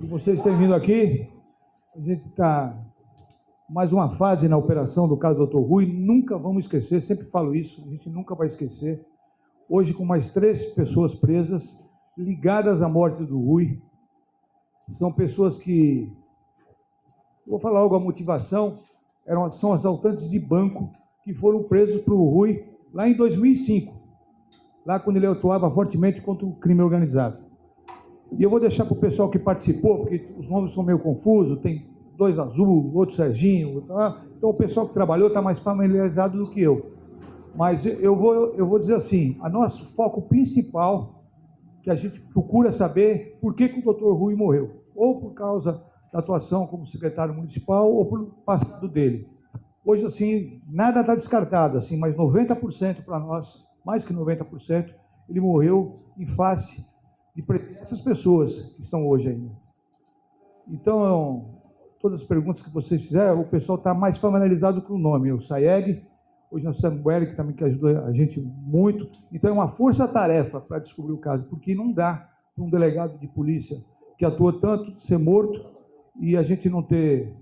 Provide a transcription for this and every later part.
por vocês terem vindo aqui. A gente está mais uma fase na operação do caso do Dr. Rui. Nunca vamos esquecer, sempre falo isso, a gente nunca vai esquecer. Hoje, com mais 3 pessoas presas, ligadas à morte do Rui. São pessoas que, vou falar logo a motivação, são assaltantes de banco que foram presos para o Rui lá em 2005, lá quando ele atuava fortemente contra o crime organizado. E eu vou deixar para o pessoal que participou, porque os nomes são meio confusos, tem 2 Azul, outro Serginho, tá? Então o pessoal que trabalhou está mais familiarizado do que eu. Mas eu vou dizer assim, o nosso foco principal, que a gente procura saber por que o Dr. Rui morreu, ou por causa da atuação como secretário municipal, ou pelo passado dele. Hoje, assim, nada está descartado, assim, mas 90% para nós, mais que 90%, ele morreu em face de essas pessoas que estão hoje ainda. Então, todas as perguntas que vocês fizeram, o pessoal está mais familiarizado com o nome, o SAEG. Hoje nós temos o Eric também, que ajudou a gente muito. Então, é uma força-tarefa para descobrir o caso, porque não dá para um delegado de polícia que atua tanto ser morto e a gente não ter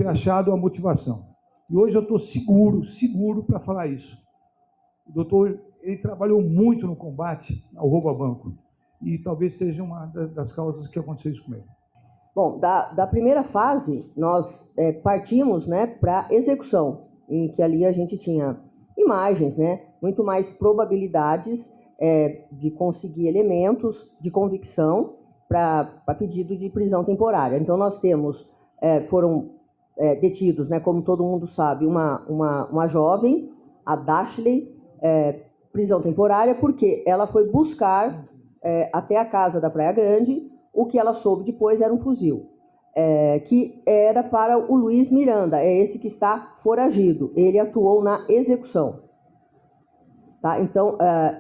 achado a motivação. E hoje eu estou seguro para falar isso. O doutor, ele trabalhou muito no combate ao roubo a banco e talvez seja uma das causas que aconteceu isso com ele. Bom, da primeira fase, nós partimos, né, para execução, em que ali a gente tinha imagens, né, muito mais probabilidades de conseguir elementos de convicção para pedido de prisão temporária. Então, nós temos, foram detidos, né, como todo mundo sabe, uma jovem, a Dashley, prisão temporária, porque ela foi buscar até a casa da Praia Grande. O que ela soube depois era um fuzil, que era para o Luiz Miranda, é esse que está foragido. Ele atuou na execução. Tá? Então,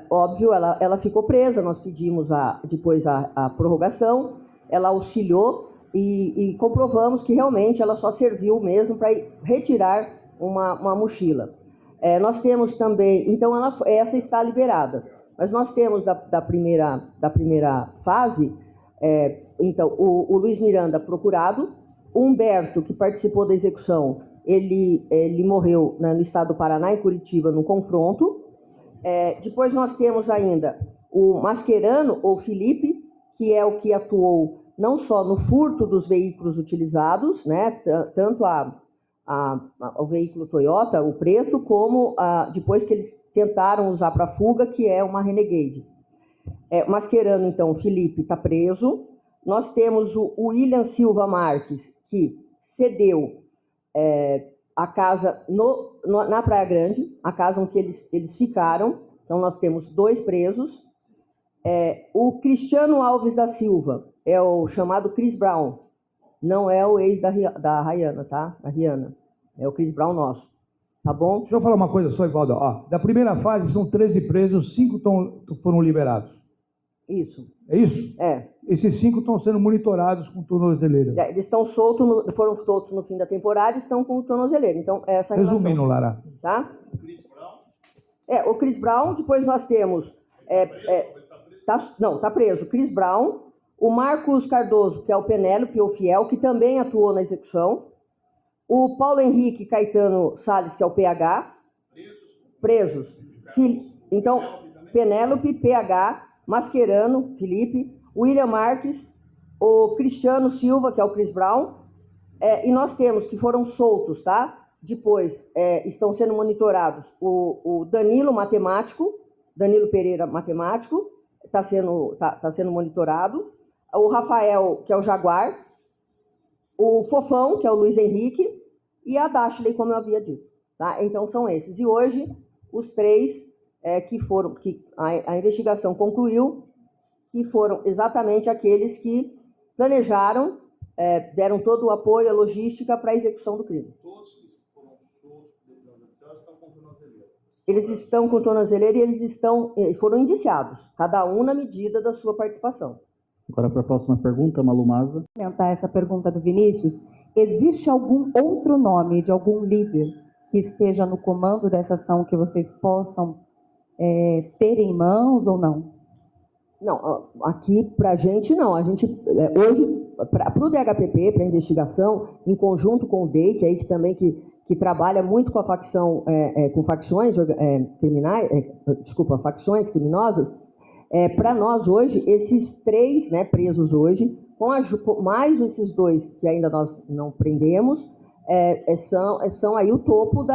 óbvio, ela ficou presa, nós pedimos depois a prorrogação, ela auxiliou e comprovamos que realmente ela só serviu mesmo para retirar uma mochila. Nós temos também, então essa está liberada, mas nós temos da primeira fase, então o Luiz Miranda procurado, o Humberto, que participou da execução, ele morreu, né, no estado do Paraná, em Curitiba, no confronto. Depois nós temos ainda o Mascherano, ou Felipe, que é o que atuou não só no furto dos veículos utilizados, né, tanto o veículo Toyota, o preto, como depois que eles tentaram usar para fuga, que é uma Renegade. Mascherano, então, o Felipe está preso. Nós temos o William Silva Marques, que cedeu a casa na Praia Grande, a casa onde eles ficaram. Então, nós temos 2 presos. O Cristiano Alves da Silva é o chamado Chris Brown. Não é o ex da Rihanna, tá? Da Rihanna. É o Chris Brown nosso. Tá bom? Deixa eu falar uma coisa só, Ivaldo. Da primeira fase, são 13 presos, 5 foram liberados. Isso. É isso? Esses 5 estão sendo monitorados com tornozeleira. Eles estão soltos, foram soltos no fim da temporada e estão com tornozeleira. Então, essa resumindo, Lara. Tá? O Chris Brown? O Chris Brown, depois nós temos... Tá preso. Chris Brown, o Marcos Cardoso, que é o Penélope, ou Fiel, que também atuou na execução. O Paulo Henrique Caetano Salles, que é o PH. Presos. Então, Penélope, PH, Mascherano, Felipe, William Marques, o Cristiano Silva, que é o Chris Brown, e nós temos que foram soltos, tá? Depois estão sendo monitorados o Danilo Pereira, matemático, está sendo monitorado, o Rafael, que é o Jaguar, o Fofão, que é o Luiz Henrique, e a Dashley, como eu havia dito. Tá? Então, são esses. E hoje, os 3 que a investigação concluiu que foram exatamente aqueles que planejaram, deram todo o apoio, a logística para a execução do crime. Todos que foram soltos decisão judicial estão com tornozeleira? Eles estão com tornozeleira e eles foram indiciados, cada um na medida da sua participação. Agora para a próxima pergunta, Malu Maza. Comentar essa pergunta do Vinícius. Existe algum outro nome de algum líder que esteja no comando dessa ação que vocês possam ter em mãos ou não? Não, aqui para a gente não. A gente, hoje, para o DHPP, para a investigação, em conjunto com o DEIC, aí, que também que trabalha muito com a facção, com facções criminais, facções criminosas, para nós hoje, esses 3, né, presos hoje, mais esses 2 que ainda nós não prendemos, são aí o topo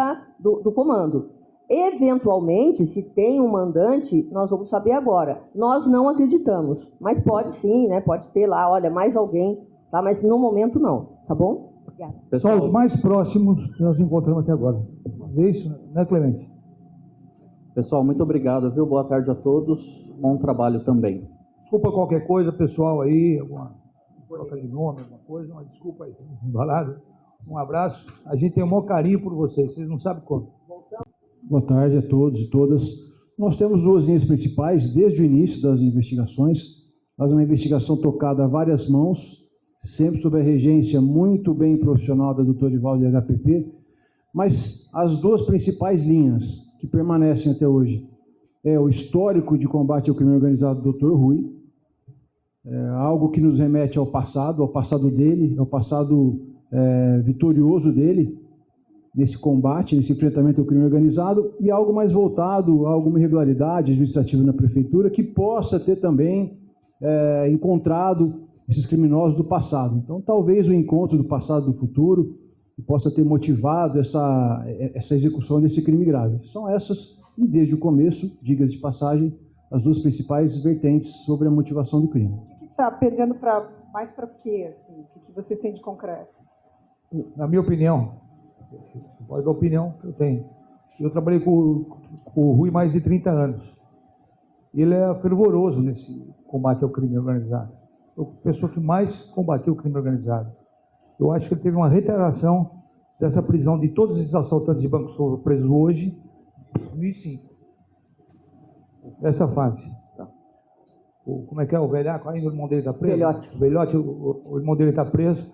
do comando. Eventualmente, se tem um mandante, nós vamos saber agora. Nós não acreditamos, mas pode sim, né? Pode ter lá, olha, mais alguém, tá? Mas no momento não, tá bom? Obrigada. São os mais próximos que nós encontramos até agora. É isso, né, Clemente? Pessoal, muito obrigado, viu? Boa tarde a todos. Bom trabalho também. Desculpa qualquer coisa, pessoal aí, alguma troca de nome, alguma coisa, mas desculpa aí, embalado. Um abraço. A gente tem um maior carinho por vocês não sabem como. Boa tarde a todos e todas. Nós temos 2 linhas principais desde o início das investigações. Nós uma investigação tocada a várias mãos, sempre sob a regência muito bem profissional da doutora Ivaldo de HPP, mas as 2 principais linhas que permanecem até hoje é o histórico de combate ao crime organizado do Dr. Rui, algo que nos remete ao passado dele, ao passado vitorioso dele, nesse combate, nesse enfrentamento ao crime organizado, e algo mais voltado a alguma irregularidade administrativa na prefeitura que possa ter também encontrado esses criminosos do passado. Então, talvez o encontro do passado do futuro possa ter motivado essa execução desse crime grave. São essas, e desde o começo, diga-se de passagem, as 2 principais vertentes sobre a motivação do crime. O que está pegando mais para o quê? Assim? O que vocês têm de concreto? Na minha opinião, pode dar a opinião que eu tenho. Eu trabalhei com o Rui mais de 30 anos. Ele é fervoroso nesse combate ao crime organizado. É a pessoa que mais combateu o crime organizado. Eu acho que ele teve uma reiteração dessa prisão de todos esses assaltantes de banco que foram presos hoje, em 2005. Essa fase. Tá. Como é que é? O velhaco ainda, o irmão dele está preso? Velhote. O velhote, o irmão dele está preso.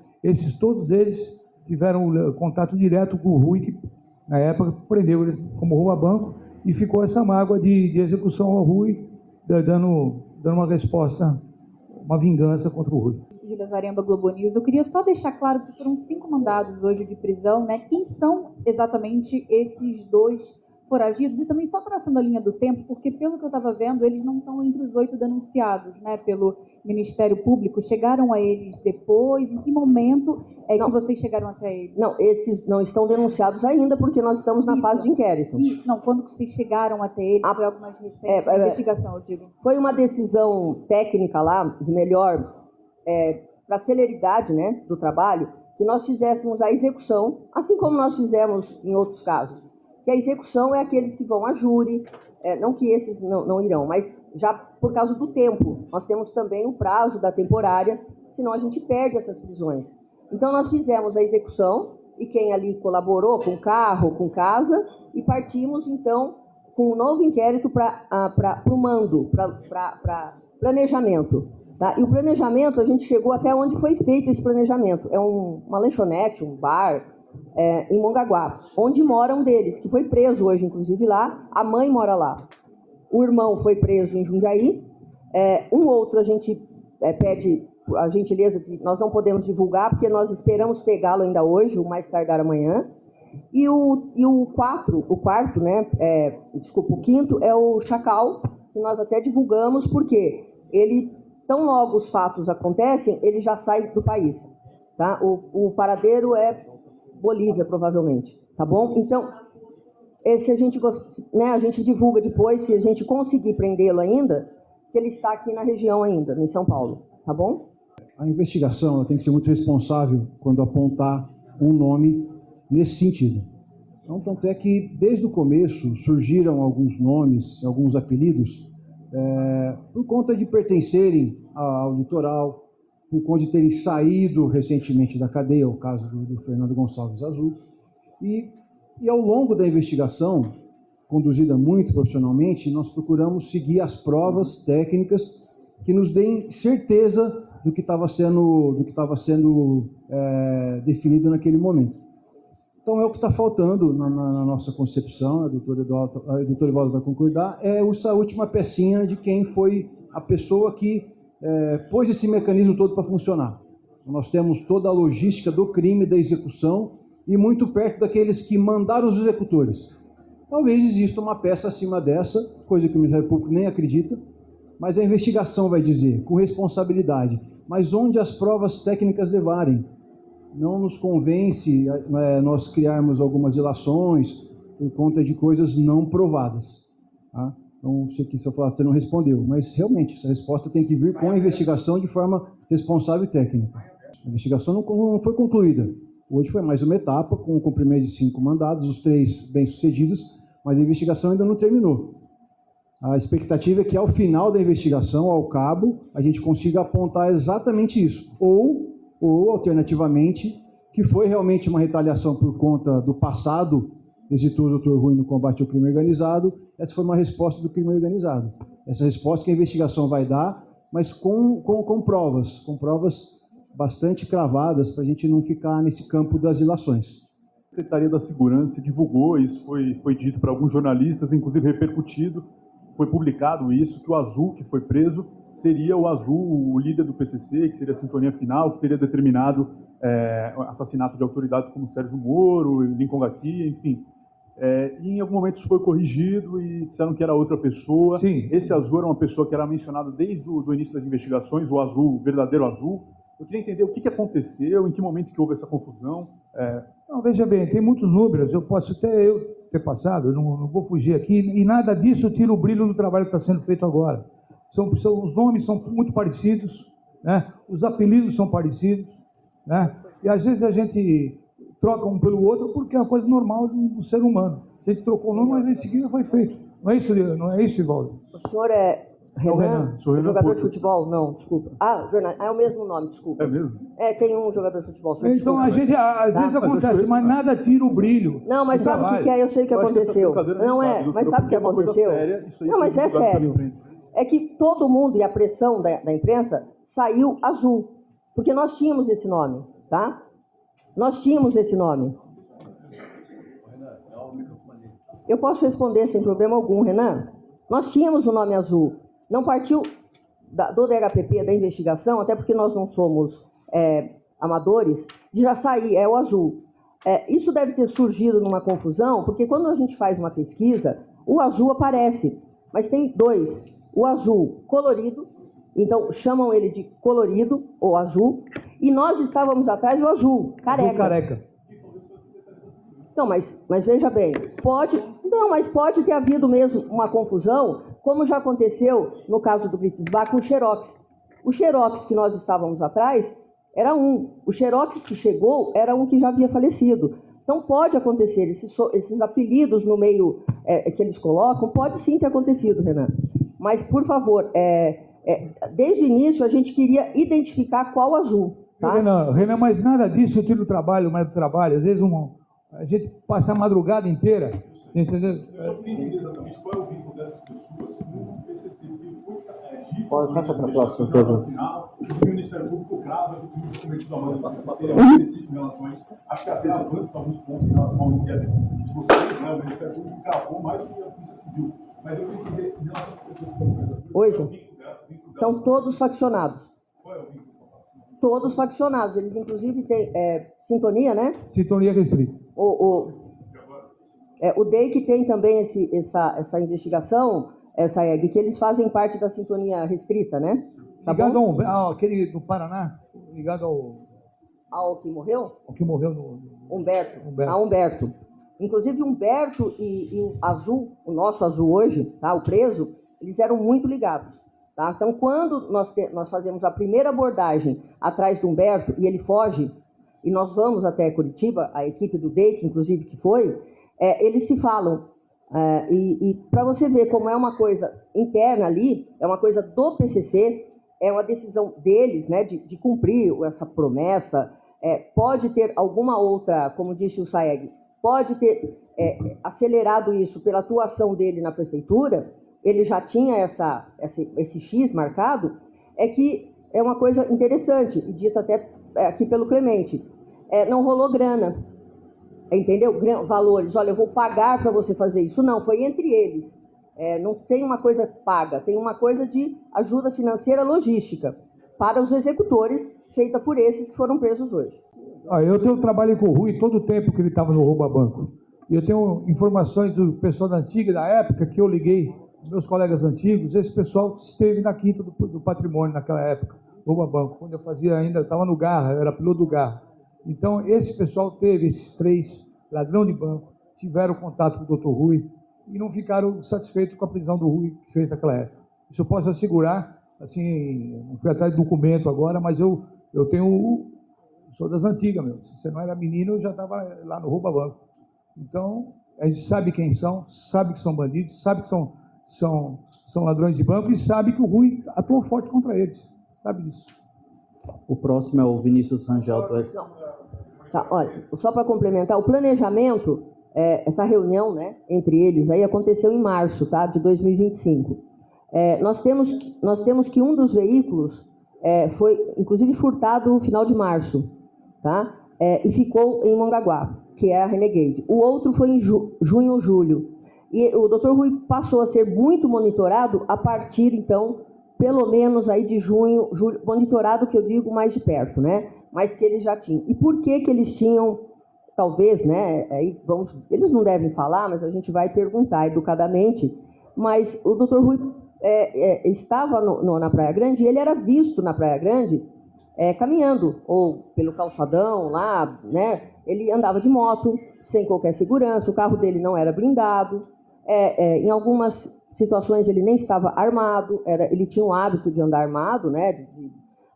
Todos eles tiveram contato direto com o Rui, que na época prendeu eles como rouba-banco, e ficou essa mágoa de execução ao Rui, dando uma resposta, uma vingança contra o Rui. Júlia Zaremba, Globo News. Eu queria só deixar claro que foram 5 mandados hoje de prisão, né? Quem são exatamente esses 2 foragidos? E também só traçando a linha do tempo, porque pelo que eu estava vendo, eles não estão entre os 8 denunciados, né, pelo Ministério Público. Chegaram a eles depois? Em que momento que vocês chegaram até eles? Não, esses não estão denunciados ainda, porque nós estamos na fase de inquérito. Isso, não, quando que vocês chegaram até eles? Foi algo mais recente, investigação, eu digo. Foi uma decisão técnica lá, de melhor, para a celeridade, né, do trabalho, que nós fizéssemos a execução, assim como nós fizemos em outros casos. Que a execução é aqueles que vão a júri, não que esses não irão, mas já por causa do tempo. Nós temos também o prazo da temporária, senão a gente perde essas prisões. Então, nós fizemos a execução, e quem ali colaborou com carro, com casa, e partimos, então, com um novo inquérito para o mando, para planejamento. Tá? E o planejamento, a gente chegou até onde foi feito esse planejamento. É uma lanchonete, um bar, em Mongaguá, onde mora um deles, que foi preso hoje, inclusive, lá. A mãe mora lá. O irmão foi preso em Jundiaí. Um outro a gente pede a gentileza de nós não podemos divulgar, porque nós esperamos pegá-lo ainda hoje, o mais tardar amanhã. E o quarto, né? O quinto é o Chacal, que nós até divulgamos, porque ele, tão logo os fatos acontecem, ele já sai do país. Tá? O paradeiro é Bolívia, provavelmente. Tá bom? Então, esse a gente divulga depois, se a gente conseguir prendê-lo ainda, que ele está aqui na região ainda, em São Paulo. Tá bom? A investigação ela tem que ser muito responsável quando apontar um nome nesse sentido. Então, tanto é que, desde o começo, surgiram alguns nomes, alguns apelidos, por conta de pertencerem ao litoral, por conta de terem saído recentemente da cadeia, o caso do Fernando Gonçalves Azul. E ao longo da investigação, conduzida muito profissionalmente, nós procuramos seguir as provas técnicas que nos deem certeza do que estava sendo definido naquele momento. Então, é o que está faltando na nossa concepção, a doutora Ivaldo vai concordar, é essa última pecinha de quem foi a pessoa que pôs esse mecanismo todo para funcionar. Nós temos toda a logística do crime, da execução, e muito perto daqueles que mandaram os executores. Talvez exista uma peça acima dessa, coisa que o Ministério Público nem acredita, mas a investigação vai dizer, com responsabilidade, mas onde as provas técnicas levarem. Não nos convence nós criarmos algumas ilações por conta de coisas não provadas. Tá? Não sei se eu falar, você não respondeu, mas realmente essa resposta tem que vir com a investigação de forma responsável e técnica. A investigação não foi concluída. Hoje foi mais uma etapa, com o cumprimento de 5 mandados, os 3 bem-sucedidos, mas a investigação ainda não terminou. A expectativa é que, ao final da investigação, ao cabo, a gente consiga apontar exatamente isso. Ou alternativamente, que foi realmente uma retaliação por conta do passado exitoso do Dr. Rui no combate ao crime organizado. Essa foi uma resposta do crime organizado. Essa resposta que a investigação vai dar, mas com provas bastante cravadas, para a gente não ficar nesse campo das ilações. A Secretaria da Segurança divulgou, isso foi dito para alguns jornalistas, inclusive repercutido, foi publicado isso, que o Azul, que foi preso, seria o Azul, o líder do PCC, que seria a sintonia final, que teria determinado assassinato de autoridades como Sérgio Moro, Lincoln Gatia, enfim. E em algum momento isso foi corrigido e disseram que era outra pessoa. Sim. Esse Azul era uma pessoa que era mencionada desde o início das investigações, o Azul, o verdadeiro Azul. Eu queria entender o que aconteceu, em que momento que houve essa confusão. Não, veja bem, tem muitos números, eu posso até ter passado, eu não vou fugir aqui, e nada disso tira o brilho do trabalho que está sendo feito agora. Os nomes são muito parecidos, né? Os apelidos são parecidos, né? E às vezes a gente troca um pelo outro porque é uma coisa normal do ser humano. A gente trocou o nome, mas em seguida foi feito. Não é isso, Ivaldo? O senhor é Renan? Sou Renan Jogador Porto. de futebol? Não, desculpa. É o mesmo nome, desculpa. É mesmo? Tem um jogador de futebol. Então desculpa. a gente, às vezes acontece, mas nada tira o brilho. Não, mas do sabe o trabalho. que é? Eu sei o que Eu acho que essa aconteceu. brincadeira Não nem é, vale, mas sabe o que é uma coisa aconteceu? séria, isso aí Não, foi mas é divulgado pela sério. imprensa. É que todo mundo e a pressão da imprensa saiu Azul. Porque nós tínhamos esse nome, tá? Nós tínhamos esse nome. Eu posso responder sem problema algum, Renan? Nós tínhamos o nome Azul. Não partiu do DHPP, da investigação, até porque nós não somos amadores, de já sair, é o Azul. Isso deve ter surgido numa confusão, porque quando a gente faz uma pesquisa, o Azul aparece, mas tem 2. O Azul colorido, então chamam ele de colorido, ou Azul, e nós estávamos atrás do Azul careca. Azul careca. Não, mas veja bem, pode ter havido mesmo uma confusão, como já aconteceu no caso do Gritzbach com o Xerox. O Xerox que nós estávamos atrás era um. O Xerox que chegou era um que já havia falecido. Então pode acontecer, esses apelidos no meio que eles colocam, pode sim ter acontecido, Renan. Mas, por favor, desde o início a gente queria identificar qual Azul. Tá? Renan, mas nada disso tira o trabalho, mais do trabalho. Às vezes a gente passa a madrugada inteira, entendeu? Eu só queria entender exatamente qual é o vínculo dessas pessoas no PCC, porque foi Pode passar para a próxima, por favor. final, o Ministério Público grava o crime cometido a mão do PCC, é um específico em relação a isso. Acho que até avança alguns pontos em relação ao inquérito de vocês, né? O Ministério Público gravou mais do que a Polícia Civil. Mas eu queria entender em relação às pessoas que estão Hoje, são todos faccionados. Qual é o vínculo? Todos faccionados. Eles, inclusive, têm sintonia, né? Sintonia restrita. O DEI que tem também essa investigação, que eles fazem parte da sintonia restrita, né? Tá Ligado bom? aquele do Paraná, ligado Ao que morreu? ao que morreu no... Humberto. Humberto. A Humberto. Inclusive, Humberto e o Azul, o nosso Azul hoje, tá? O preso, eles eram muito ligados. Tá? Então, quando nós fazemos a primeira abordagem atrás do Humberto e ele foge, e nós vamos até Curitiba, a equipe do DEIC, inclusive, que foi, eles se falam. E para você ver como é uma coisa interna ali, é uma coisa do PCC, é uma decisão deles, né, de cumprir essa promessa. Pode ter alguma outra, como disse o Saeg, pode ter acelerado isso pela atuação dele na prefeitura. Ele já tinha esse X marcado, que é uma coisa interessante, e dita até aqui pelo Clemente. Não rolou grana, entendeu? Valores, olha, eu vou pagar para você fazer isso. Não, foi entre eles. Não tem uma coisa paga, tem uma coisa de ajuda financeira logística para os executores, feita por esses que foram presos hoje. Eu trabalhei com o Rui todo o tempo que ele estava no Rouba Banco. E eu tenho informações do pessoal da antiga, da época que eu liguei, meus colegas antigos, esse pessoal esteve na Quinta do Patrimônio naquela época, Rouba Banco, quando eu fazia ainda, estava no Garra, eu era piloto do Garra. Então, esse pessoal teve, esses 3 ladrão de banco, tiveram contato com o Dr. Rui e não ficaram satisfeitos com a prisão do Rui que fez naquela época. Isso eu posso assegurar, assim, não fui atrás de documento agora, mas eu sou das antigas, meu. Se você não era menino, eu já estava lá no Rouba Banco. Então, a gente sabe quem são, sabe que são bandidos, sabe que são ladrões de banco e sabe que o Rui atuou forte contra eles. Sabe disso. O próximo é o Vinícius Rangel. Tá, olha, só para complementar, o planejamento, essa reunião, né, entre eles, aí aconteceu em março, tá, de 2025. Nós temos que um dos veículos foi, inclusive, furtado no final de março, tá, e ficou em Mongaguá, que é a Renegade. O outro foi em junho ou julho. E o Dr. Rui passou a ser muito monitorado a partir, então, pelo menos aí de junho, julho, monitorado que eu digo mais de perto, né? Mas que eles já tinham. E por que que eles tinham, talvez, né? Eles não devem falar, mas a gente vai perguntar educadamente. Mas o Dr. Rui estava na Praia Grande e ele era visto na Praia Grande caminhando, ou pelo calçadão lá, né? Ele andava de moto, sem qualquer segurança, o carro dele não era blindado, em algumas situações ele nem estava armado, ele tinha o hábito de andar armado, né?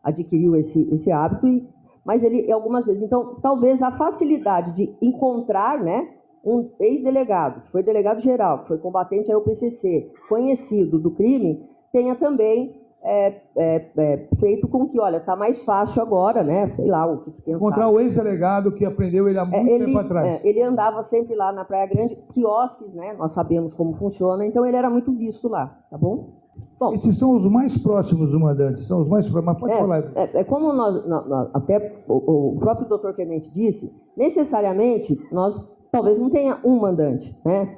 Adquiriu esse hábito, mas ele, algumas vezes, então, talvez a facilidade de encontrar, né, um ex-delegado, que foi delegado geral, que foi combatente ao PCC, conhecido do crime, tenha também feito com que, olha, está mais fácil agora, né, sei lá, o que pensar. Encontrar o ex-delegado que aprendeu ele há muito tempo atrás. Ele andava sempre lá na Praia Grande, quiosques, né, nós sabemos como funciona, então ele era muito visto lá, tá bom? Bom, esses são os mais próximos do mandante, são os mais próximos, mas pode falar. Como até o próprio doutor Tenente disse, necessariamente nós talvez não tenha um mandante, né?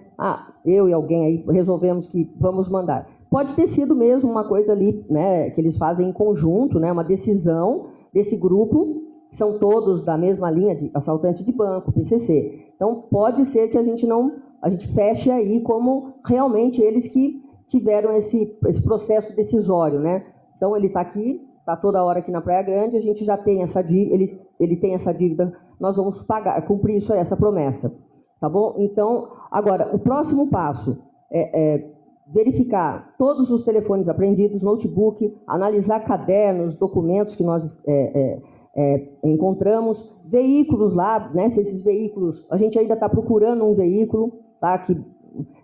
Eu e alguém aí resolvemos que vamos mandar. Pode ter sido mesmo uma coisa ali, né, que eles fazem em conjunto, né, uma decisão desse grupo, que são todos da mesma linha de assaltante de banco, PCC. Então, pode ser que a gente feche aí como realmente eles que tiveram esse processo decisório, né? Então, ele está aqui, está toda hora aqui na Praia Grande, a gente já tem essa dívida, ele tem essa dívida, nós vamos cumprir isso aí, essa promessa, tá bom? Então, agora, o próximo passo é verificar todos os telefones apreendidos, notebook, analisar cadernos, documentos que nós encontramos, veículos lá, né? Se esses veículos, a gente ainda está procurando um veículo, tá? Que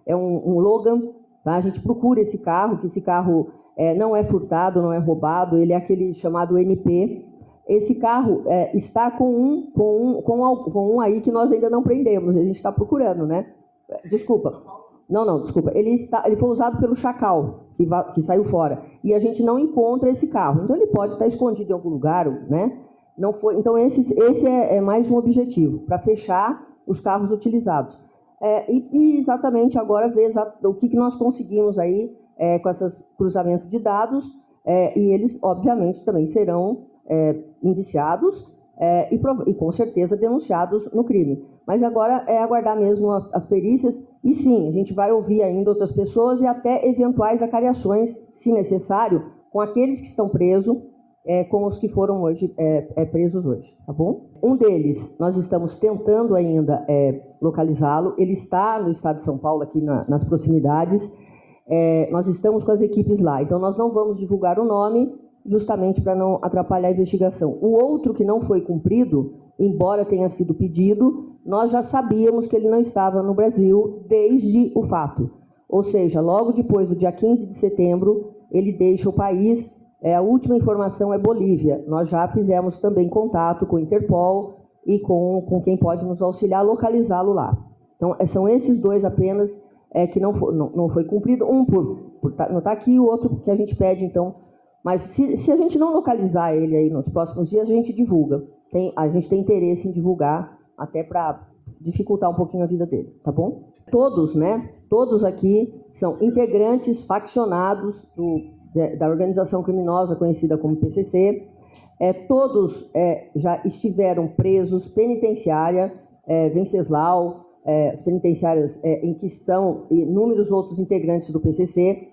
é um Logan, tá? A gente procura esse carro, que esse carro não é furtado, não é roubado, ele é aquele chamado NP. Esse carro está com um aí que nós ainda não prendemos, a gente está procurando, né? Desculpa. Desculpa. Ele foi usado pelo Chacal, que saiu fora. E a gente não encontra esse carro. Então, ele pode estar escondido em algum lugar, né? Não foi. Então, esse é mais um objetivo, para fechar os carros utilizados. E exatamente agora ver o que nós conseguimos aí com esses cruzamentos de dados. E eles, obviamente, também serão indiciados e, com certeza, denunciados no crime. Mas agora é aguardar mesmo as perícias. E sim, a gente vai ouvir ainda outras pessoas e até eventuais acariações, se necessário, com aqueles que estão presos, com os que foram hoje presos hoje, tá bom? Um deles, nós estamos tentando ainda localizá-lo. Ele está no estado de São Paulo, aqui nas proximidades. Nós estamos com as equipes lá. Então, nós não vamos divulgar o nome, justamente para não atrapalhar a investigação. O outro que não foi cumprido, embora tenha sido pedido, nós já sabíamos que ele não estava no Brasil desde o fato. Ou seja, logo depois do dia 15 de setembro, ele deixa o país. A última informação é Bolívia. Nós já fizemos também contato com o Interpol e com quem pode nos auxiliar a localizá-lo lá. Então, são esses dois apenas que não foi cumprido. Um não está aqui, o outro que a gente pede, então. Mas se a gente não localizar ele aí nos próximos dias, a gente divulga. A gente tem interesse em divulgar, até para dificultar um pouquinho a vida dele, tá bom? Todos, né? todos aqui são integrantes faccionados da organização criminosa conhecida como PCC. Todos já estiveram presos, penitenciária, Venceslau, as penitenciárias em que estão inúmeros outros integrantes do PCC,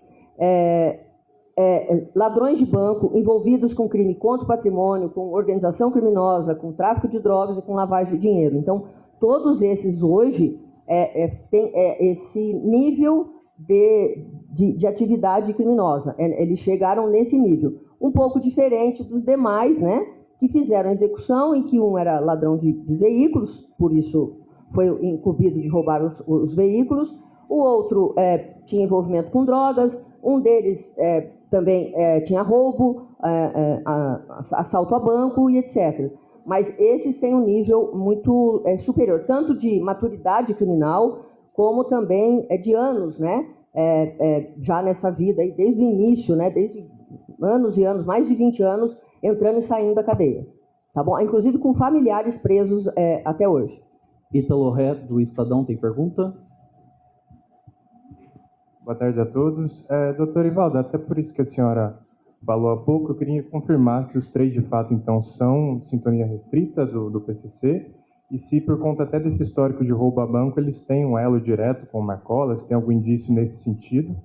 ladrões de banco envolvidos com crime contra o patrimônio, com organização criminosa, com tráfico de drogas e com lavagem de dinheiro. Então, todos esses hoje têm esse nível de atividade criminosa. Eles chegaram nesse nível. Um pouco diferente dos demais, né, que fizeram a execução, em que um era ladrão de veículos, por isso foi incumbido de roubar os veículos, o outro tinha envolvimento com drogas, um deles também tinha roubo, assalto a banco e etc. Mas esses têm um nível muito superior, tanto de maturidade criminal, como também de anos, né, já nessa vida, aí, desde o início, né, desde anos e anos, mais de 20 anos, entrando e saindo da cadeia. Tá bom? Inclusive com familiares presos até hoje. Ítalo Ré, do Estadão, tem pergunta? Boa tarde a todos. Doutor Ivaldo, até por isso que a senhora falou há pouco, eu queria confirmar se os 3, de fato, então, são sintonia restrita do PCC e se, por conta até desse histórico de roubo a banco, eles têm um elo direto com o Marcola, se tem algum indício nesse sentido.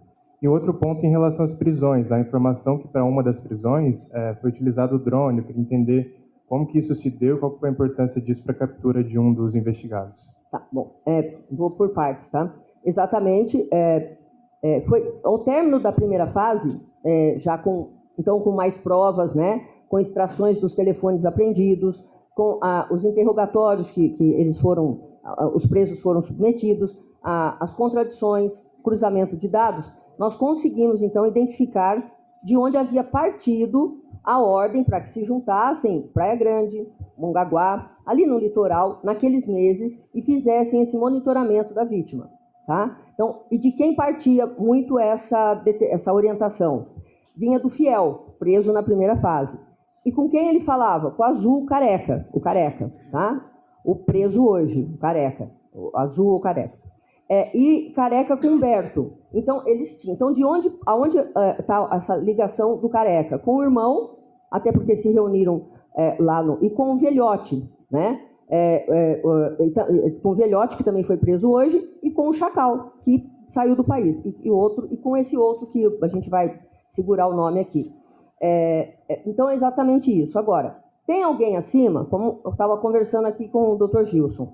E outro ponto em relação às prisões, a informação que para uma das prisões foi utilizado o drone. Eu queria entender como que isso se deu, qual foi a importância disso para a captura de um dos investigados. Tá, bom, vou por partes, tá? Exatamente, foi ao término da primeira fase, já com mais provas, né, com extrações dos telefones apreendidos, com os interrogatórios que eles os presos foram submetidos, as contradições, cruzamento de dados, nós conseguimos, então, identificar de onde havia partido a ordem para que se juntassem Praia Grande, Mongaguá, ali no litoral, naqueles meses, e fizessem esse monitoramento da vítima. Tá? Então, e de quem partia muito essa orientação? Vinha do Fiel, preso na primeira fase. E com quem ele falava? Com o Azul Careca, o Careca, tá? O preso hoje, o Careca, o Azul ou Careca. E Careca com Humberto. Então, eles tinham. Então, aonde está essa ligação do Careca? Com o irmão, até porque se reuniram e com o Velhote, né? Com o Velhote, que também foi preso hoje, e com o Chacal, que saiu do país. E com esse outro que a gente vai segurar o nome aqui. Então, é exatamente isso. Agora, tem alguém acima, como eu estava conversando aqui com o Dr. Gilson,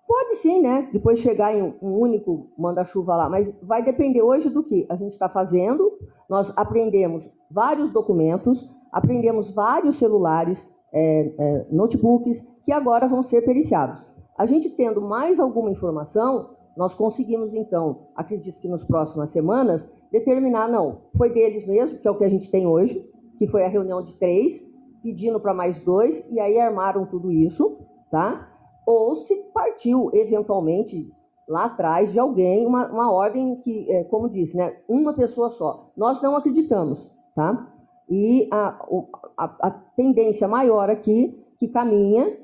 pode sim, né? Depois chegar em um único manda-chuva lá, mas vai depender hoje do que a gente está fazendo. Nós aprendemos vários documentos, aprendemos vários celulares, notebooks, que agora vão ser periciados. A gente tendo mais alguma informação, nós conseguimos, então, acredito que nas próximas semanas, determinar, não, foi deles mesmo, que é o que a gente tem hoje, que foi a reunião de 3, pedindo para mais 2, e aí armaram tudo isso, tá? Ou se partiu, eventualmente, lá atrás de alguém, uma ordem que, como disse, né, uma pessoa só. Nós não acreditamos, tá? E a tendência maior aqui, que caminha,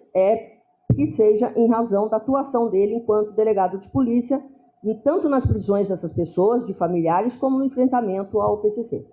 que seja em razão da atuação dele enquanto delegado de polícia, tanto nas prisões dessas pessoas, de familiares, como no enfrentamento ao PCC.